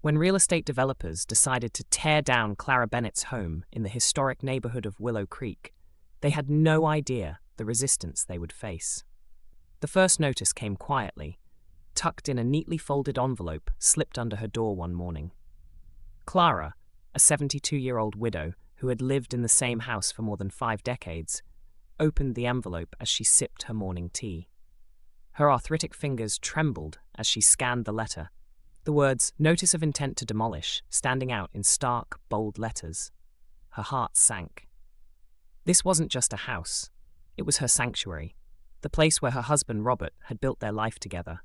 When real estate developers decided to tear down Clara Bennett's home in the historic neighborhood of Willow Creek, they had no idea the resistance they would face. The first notice came quietly, tucked in a neatly folded envelope slipped under her door one morning. Clara, a 72-year-old widow who had lived in the same house for more than 5 decades, opened the envelope as she sipped her morning tea. Her arthritic fingers trembled as she scanned the letter, the words "Notice of Intent to Demolish" standing out in stark, bold letters. Her heart sank. This wasn't just a house. It was her sanctuary, the place where her husband Robert had built their life together.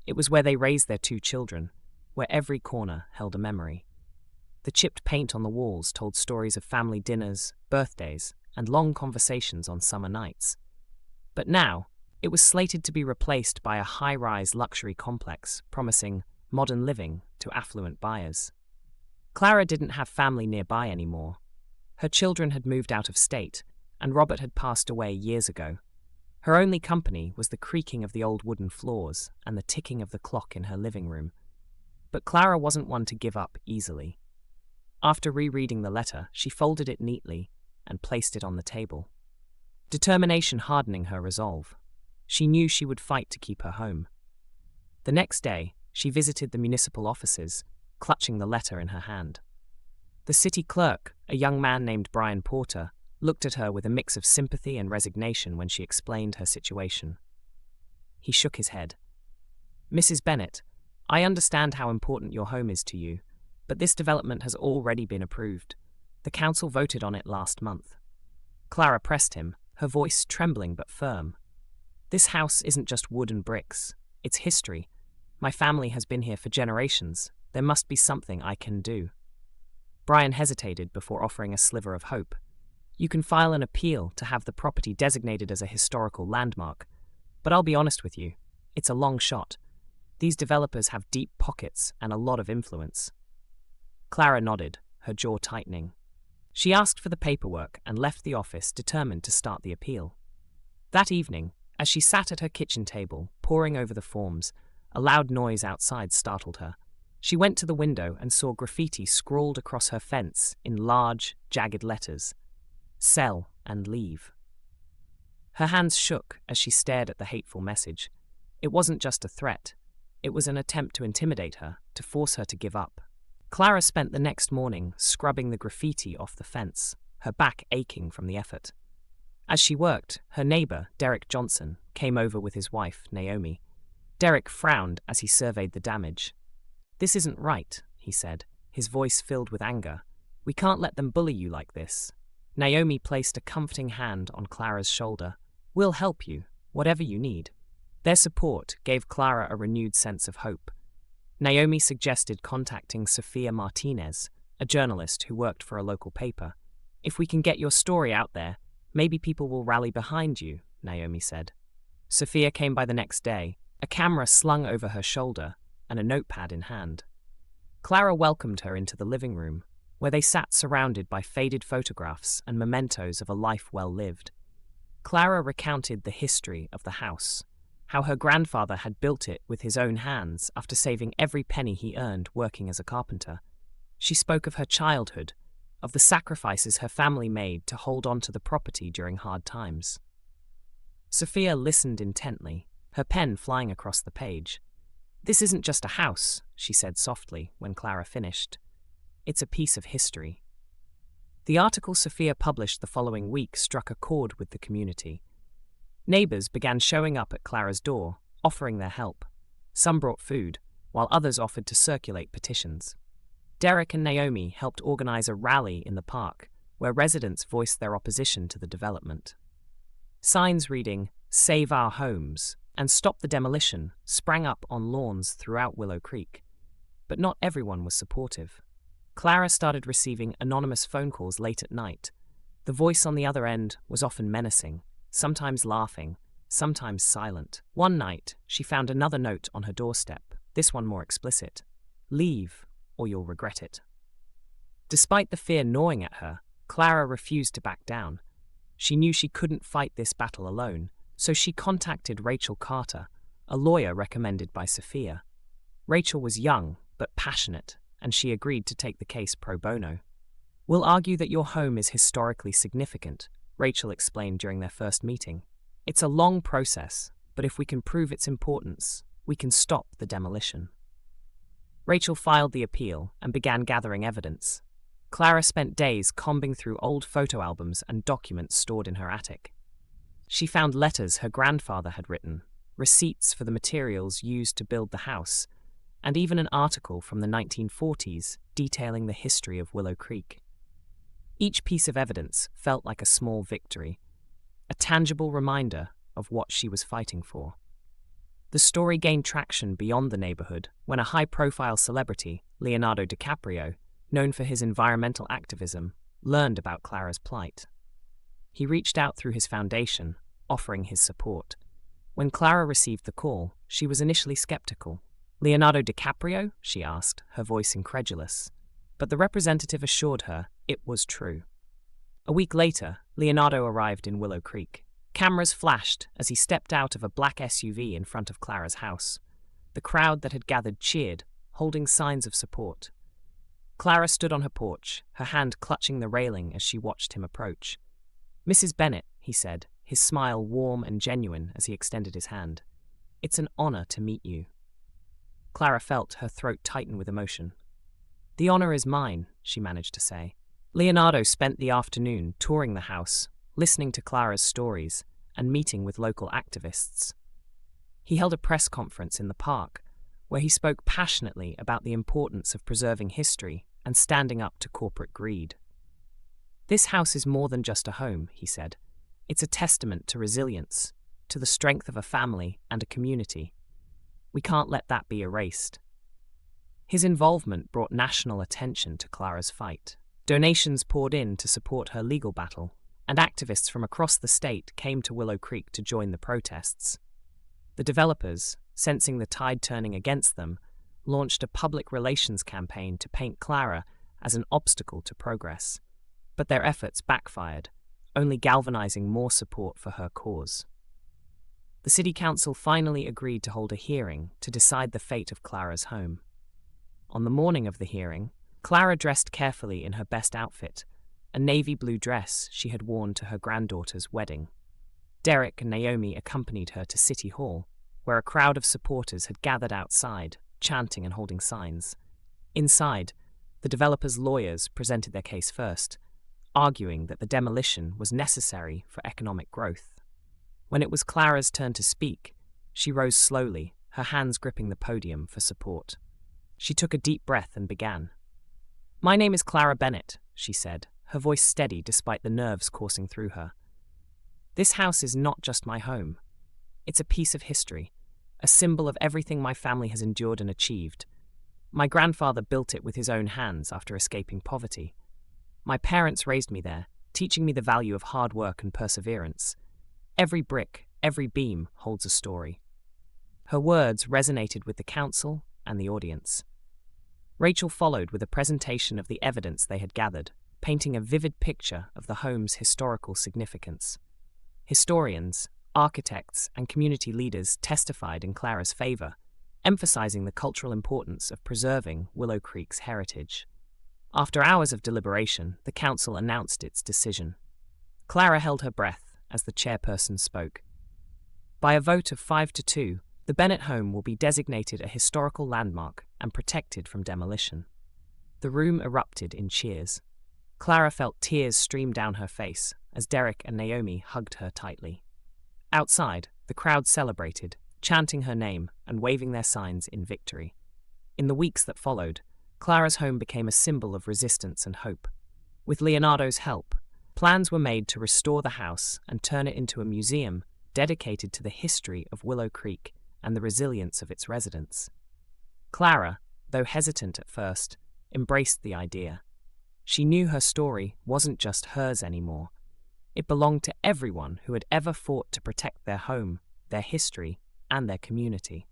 It was where they raised their 2 children, where every corner held a memory. The chipped paint on the walls told stories of family dinners, birthdays, and long conversations on summer nights. But now, it was slated to be replaced by a high-rise luxury complex promising modern living to affluent buyers. Clara didn't have family nearby anymore. Her children had moved out of state, and Robert had passed away years ago. Her only company was the creaking of the old wooden floors and the ticking of the clock in her living room. But Clara wasn't one to give up easily. After rereading the letter, she folded it neatly and placed it on the table, determination hardening her resolve. She knew she would fight to keep her home. The next day, she visited the municipal offices, clutching the letter in her hand. The city clerk, a young man named Brian Porter, looked at her with a mix of sympathy and resignation when she explained her situation. He shook his head. "Mrs. Bennett, I understand how important your home is to you, but this development has already been approved. The council voted on it last month." Clara pressed him, her voice trembling but firm. "This house isn't just wood and bricks. It's history. My family has been here for generations. There must be something I can do." Brian hesitated before offering a sliver of hope. "You can file an appeal to have the property designated as a historical landmark, but I'll be honest with you, it's a long shot. These developers have deep pockets and a lot of influence." Clara nodded, her jaw tightening. She asked for the paperwork and left the office determined to start the appeal. That evening, as she sat at her kitchen table, poring over the forms, a loud noise outside startled her. She went to the window and saw graffiti scrawled across her fence in large, jagged letters. "Sell and leave." Her hands shook as she stared at the hateful message. It wasn't just a threat. It was an attempt to intimidate her, to force her to give up. Clara spent the next morning scrubbing the graffiti off the fence, her back aching from the effort. As she worked, her neighbor, Derek Johnson, came over with his wife, Naomi. Derek frowned as he surveyed the damage. "This isn't right," he said, his voice filled with anger. "We can't let them bully you like this." Naomi placed a comforting hand on Clara's shoulder. "We'll help you, whatever you need." Their support gave Clara a renewed sense of hope. Naomi suggested contacting Sophia Martinez, a journalist who worked for a local paper. "If we can get your story out there, maybe people will rally behind you," Naomi said. Sophia came by the next day, a camera slung over her shoulder and a notepad in hand. Clara welcomed her into the living room, where they sat surrounded by faded photographs and mementos of a life well lived. Clara recounted the history of the house, how her grandfather had built it with his own hands after saving every penny he earned working as a carpenter. She spoke of her childhood, of the sacrifices her family made to hold on to the property during hard times. Sophia listened intently, her pen flying across the page. "This isn't just a house," she said softly when Clara finished. "It's a piece of history." The article Sophia published the following week struck a chord with the community. Neighbors began showing up at Clara's door, offering their help. Some brought food, while others offered to circulate petitions. Derek and Naomi helped organize a rally in the park, where residents voiced their opposition to the development. Signs reading, "Save our homes," and "Stop the demolition" sprang up on lawns throughout Willow Creek. But not everyone was supportive. Clara started receiving anonymous phone calls late at night. The voice on the other end was often menacing, sometimes laughing, sometimes silent. One night, she found another note on her doorstep, this one more explicit. "Leave, or you'll regret it." Despite the fear gnawing at her, Clara refused to back down. She knew she couldn't fight this battle alone, so she contacted Rachel Carter, a lawyer recommended by Sophia. Rachel was young, but passionate, and she agreed to take the case pro bono. "We'll argue that your home is historically significant," Rachel explained during their first meeting. "It's a long process, but if we can prove its importance, we can stop the demolition." Rachel filed the appeal and began gathering evidence. Clara spent days combing through old photo albums and documents stored in her attic. She found letters her grandfather had written, receipts for the materials used to build the house, and even an article from the 1940s detailing the history of Willow Creek. Each piece of evidence felt like a small victory, a tangible reminder of what she was fighting for. The story gained traction beyond the neighborhood when a high-profile celebrity, Leonardo DiCaprio, known for his environmental activism, learned about Clara's plight. He reached out through his foundation, offering his support. When Clara received the call, she was initially skeptical. "Leonardo DiCaprio?" she asked, her voice incredulous. But the representative assured her it was true. A week later, Leonardo arrived in Willow Creek. Cameras flashed as he stepped out of a black SUV in front of Clara's house. The crowd that had gathered cheered, holding signs of support. Clara stood on her porch, her hand clutching the railing as she watched him approach. "Mrs. Bennett," he said, his smile warm and genuine as he extended his hand. "It's an honor to meet you." Clara felt her throat tighten with emotion. "The honor is mine," she managed to say. Leonardo spent the afternoon touring the house, listening to Clara's stories, and meeting with local activists. He held a press conference in the park, where he spoke passionately about the importance of preserving history and standing up to corporate greed. "This house is more than just a home," he said. "It's a testament to resilience, to the strength of a family and a community. We can't let that be erased." His involvement brought national attention to Clara's fight. Donations poured in to support her legal battle, and activists from across the state came to Willow Creek to join the protests. The developers, sensing the tide turning against them, launched a public relations campaign to paint Clara as an obstacle to progress. But their efforts backfired, only galvanizing more support for her cause. The city council finally agreed to hold a hearing to decide the fate of Clara's home. On the morning of the hearing, Clara dressed carefully in her best outfit, a navy blue dress she had worn to her granddaughter's wedding. Derek and Naomi accompanied her to City Hall, where a crowd of supporters had gathered outside, chanting and holding signs. Inside, the developers' lawyers presented their case first, arguing that the demolition was necessary for economic growth. When it was Clara's turn to speak, she rose slowly, her hands gripping the podium for support. She took a deep breath and began. "My name is Clara Bennett," she said, her voice steady despite the nerves coursing through her. "This house is not just my home. It's a piece of history, a symbol of everything my family has endured and achieved. My grandfather built it with his own hands after escaping poverty. My parents raised me there, teaching me the value of hard work and perseverance. Every brick, every beam holds a story." Her words resonated with the council and the audience. Rachel followed with a presentation of the evidence they had gathered, painting a vivid picture of the home's historical significance. Historians, architects, and community leaders testified in Clara's favor, emphasizing the cultural importance of preserving Willow Creek's heritage. After hours of deliberation, the council announced its decision. Clara held her breath as the chairperson spoke. By a vote of 5-2, the Bennett home will be designated a historical landmark and protected from demolition. The room erupted in cheers. Clara felt tears stream down her face as Derek and Naomi hugged her tightly. Outside, the crowd celebrated, chanting her name and waving their signs in victory. In the weeks that followed, Clara's home became a symbol of resistance and hope. With Leonardo's help, plans were made to restore the house and turn it into a museum dedicated to the history of Willow Creek and the resilience of its residents. Clara, though hesitant at first, embraced the idea. She knew her story wasn't just hers anymore. It belonged to everyone who had ever fought to protect their home, their history, and their community.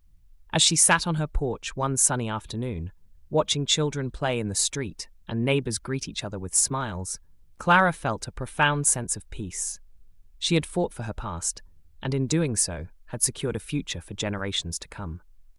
As she sat on her porch one sunny afternoon, watching children play in the street and neighbors greet each other with smiles, Clara felt a profound sense of peace. She had fought for her past, and in doing so, had secured a future for generations to come.